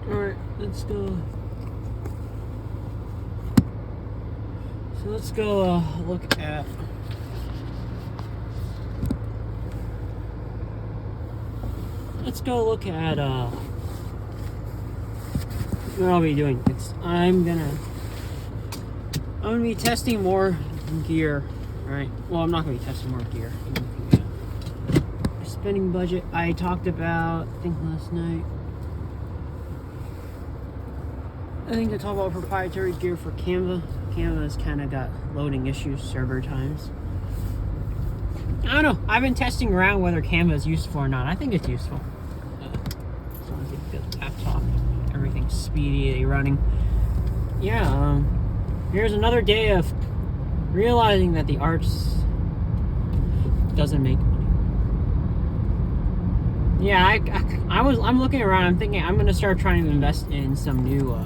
Alright, let's go. So let's go look at what I'll be doing next. I'm gonna be testing more gear, right? Well, I'm not gonna be testing more gear. Spending budget I talked about, I think last night. I think to talk about proprietary gear for Canva. Canva's kind of got loading issues, server times. I don't know. I've been testing around whether Canva is useful or not. I think it's useful. As long as you get the laptop, everything's speedy running. Yeah. Here's another day of realizing that the arts doesn't make money. Yeah, I'm looking around. I'm thinking I'm gonna start trying to invest in some new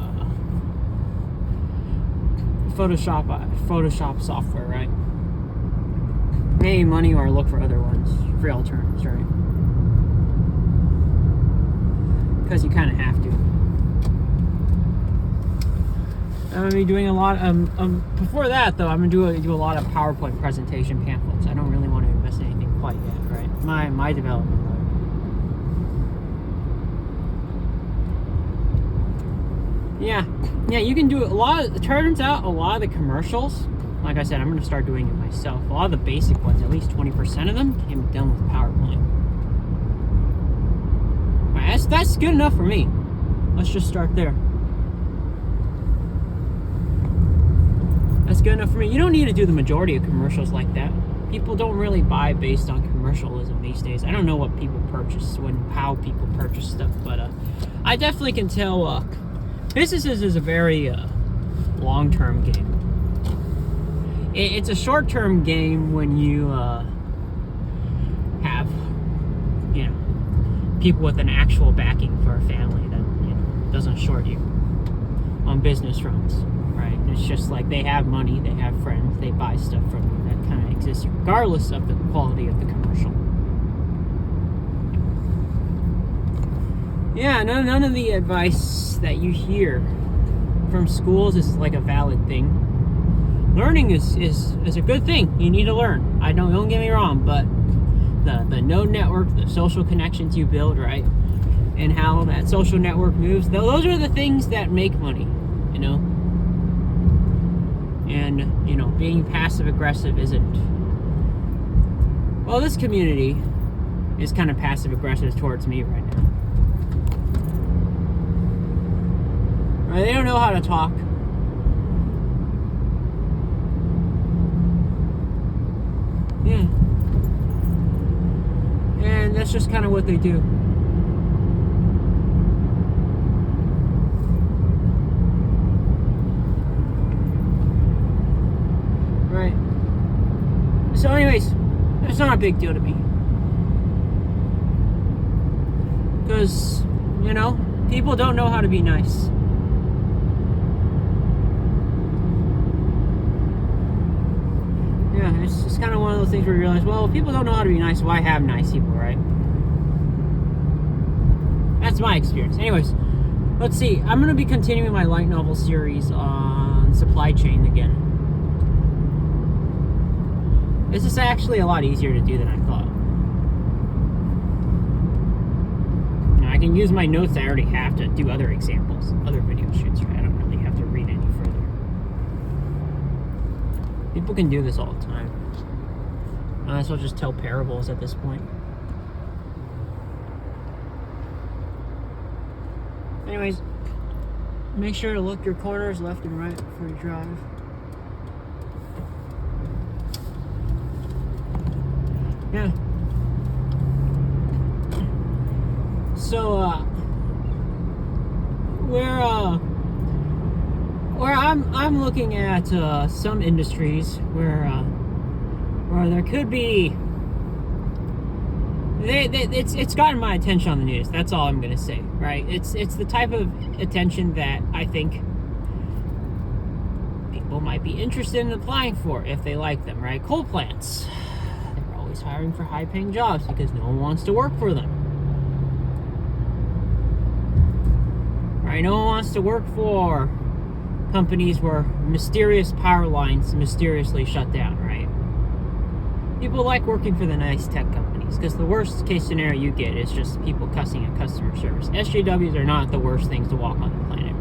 Photoshop software, right? Maybe money or look for other ones, free alternatives, right? Because you kind of have to. I'm gonna be doing a lot. Before that, though, I'm gonna do a lot of PowerPoint presentation pamphlets. I don't really want to invest in anything quite yet, right? My development load. Yeah, you can do a lot. It turns out a lot of the commercials, like I said, I'm gonna start doing it myself. A lot of the basic ones, at least 20% of them, can be done with PowerPoint. Right, that's good enough for me. Let's just start there. That's good enough for me. You don't need to do the majority of commercials like that. People don't really buy based on commercialism these days. I don't know what people purchase, how people purchase stuff, but I definitely can tell businesses is a very long-term game. It's a short-term game when you have, people with an actual backing for a family that doesn't short you on business fronts. Right? It's just like they have money, they have friends, they buy stuff from you. That kind of exists regardless of the quality of the commercial. Yeah, none of the advice that you hear from schools is like a valid thing. Learning is a good thing. You need to learn. Don't get me wrong, but the node network, the social connections you build, right? And how that social network moves, those are the things that make money, And, being passive-aggressive isn't... Well, this community is kind of passive-aggressive towards me right now. Right, they don't know how to talk. Yeah. And that's just kind of what they do. Right. So anyways, it's not a big deal to me. Because, people don't know how to be nice. Yeah, it's just kind of one of those things where you realize, well, if people don't know how to be nice, why have nice people, right? That's my experience. Anyways, let's see. I'm going to be continuing my light novel series on supply chain again. This is actually a lot easier to do than I thought. I can use my notes I already have to do other examples, other video shoots, right? I don't really have to read any further. People can do this all the time. Might as well just tell parables at this point. Anyways, make sure to look your corners left and right before you drive. Yeah. So, where I'm looking at some industries where there could be it's gotten my attention on the news. That's all I'm gonna say, right? It's the type of attention that I think people might be interested in applying for if they like them, right? Coal plants. always hiring for high-paying jobs because no one wants to work for them. Right? No one wants to work for companies where mysterious power lines mysteriously shut down, right? People like working for the nice tech companies because the worst case scenario you get is just people cussing at customer service. SJWs are not the worst things to walk on the planet.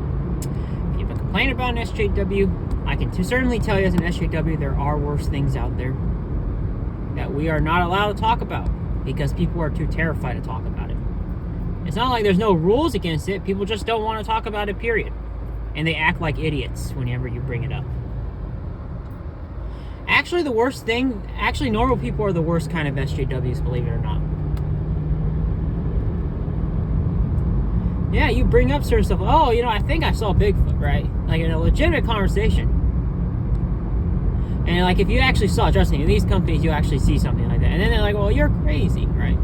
If you have a complaint about an SJW, I can certainly tell you as an SJW there are worse things out there that we are not allowed to talk about because people are too terrified to talk about it. It's not like there's no rules against it. People just don't want to talk about it, period. And they act like idiots whenever you bring it up. Actually, the worst thing, normal people are the worst kind of SJWs, believe it or not. Yeah, you bring up certain stuff. Oh, I think I saw Bigfoot, right? Like in a legitimate conversation. And like if you actually saw, trust me, in these companies you actually see something like that. And then they're like, well, you're crazy, right?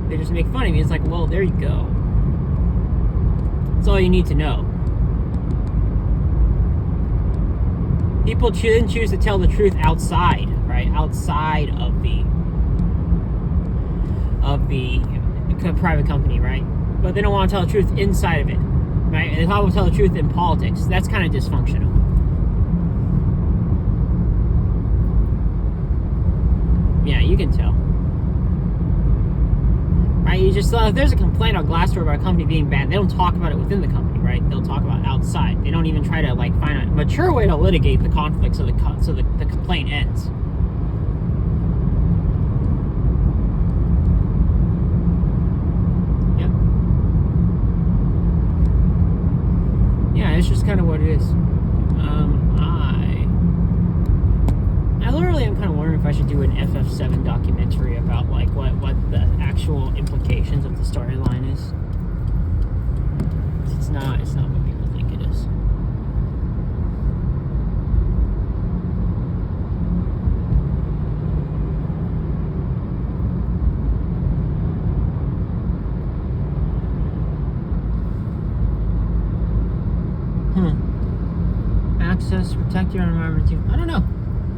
They just make fun of me. It's like, well, there you go. That's all you need to know. People shouldn't choose to tell the truth outside, right? Outside of the private company, right? But they don't want to tell the truth inside of it, right? And they want to tell the truth in politics. That's kind of dysfunctional. Yeah, you can tell. Right? You just if there's a complaint on Glassdoor about a company being bad, they don't talk about it within the company, right? They'll talk about it outside. They don't even try to find a mature way to litigate the conflict so the complaint ends. Yep. Yeah, it's just kind of what it is. I literally am kind of wondering if I should do an FF7 documentary about what the actual implications of the storyline is. It's not what people think it is. Access, protect your environment too. I don't know.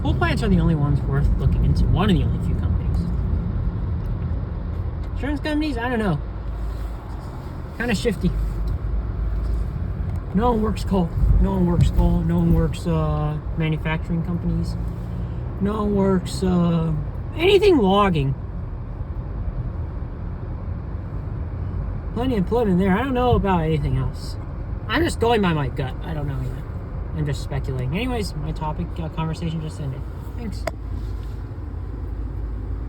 Coal plants are the only ones worth looking into. One of the only few companies. Insurance companies? I don't know. Kind of shifty. No one works coal. No one works coal. No one works manufacturing companies. No one works anything logging. Plenty of employment there. I don't know about anything else. I'm just going by my gut. I don't know yet. I'm just speculating. Anyways, my topic conversation just ended. Thanks.